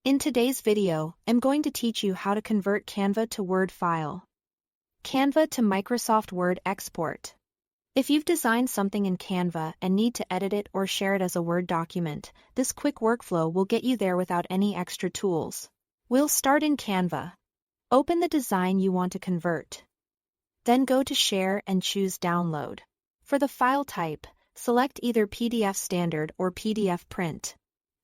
In today's video, I'm going to teach you how to convert Canva to Word file. Canva to Microsoft Word export. If you've designed something in Canva and need to edit it or share it as a Word document, this quick workflow will get you there without any extra tools. We'll start in Canva. Open the design you want to convert. Then go to Share and choose Download. For the file type, select either PDF Standard or PDF Print.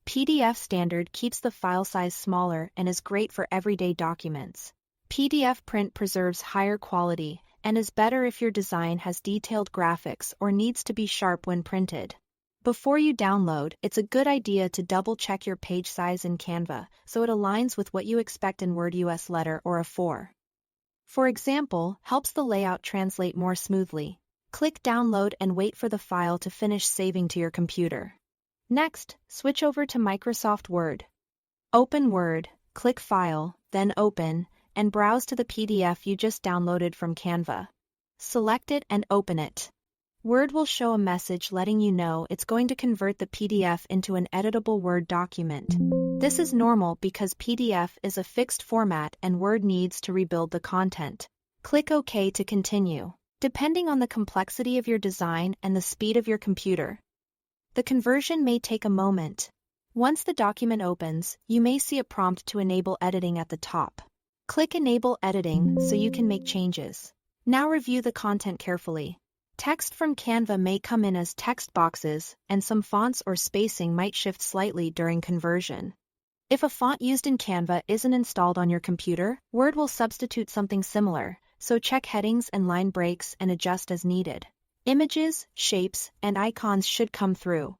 PDF Standard keeps the file size smaller and is great for everyday documents. PDF Print preserves higher quality and is better if your design has detailed graphics or needs to be sharp when printed. Before you download, it's a good idea to double-check your page size in Canva so it aligns with what you expect in Word US Letter or A4. For example, helps the layout translate more smoothly. Click Download and wait for the file to finish saving to your computer. Next, switch over to Microsoft Word. Open Word, click File, then Open, and browse to the PDF you just downloaded from Canva. Select it and open it. Word will show a message letting you know it's going to convert the PDF into an editable Word document. This is normal because PDF is a fixed format and Word needs to rebuild the content. Click OK to continue. Depending on the complexity of your design and the speed of your computer, the conversion may take a moment. Once the document opens, you may see a prompt to enable editing at the top. Click Enable Editing so you can make changes. Now review the content carefully. Text from Canva may come in as text boxes, and some fonts or spacing might shift slightly during conversion. If a font used in Canva isn't installed on your computer, Word will substitute something similar, so check headings and line breaks and adjust as needed. Images, shapes, and icons should come through.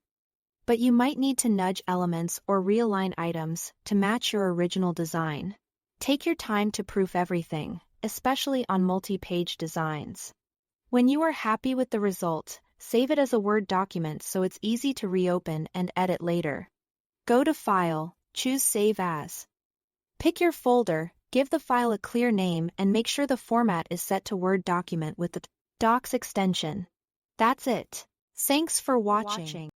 But you might need to nudge elements or realign items to match your original design. Take your time to proof everything, especially on multi-page designs. When you are happy with the result, save it as a Word document so it's easy to reopen and edit later. Go to File, choose Save As. Pick your folder, give the file a clear name and make sure the format is set to Word document with the Docx extension. That's it. Thanks for watching.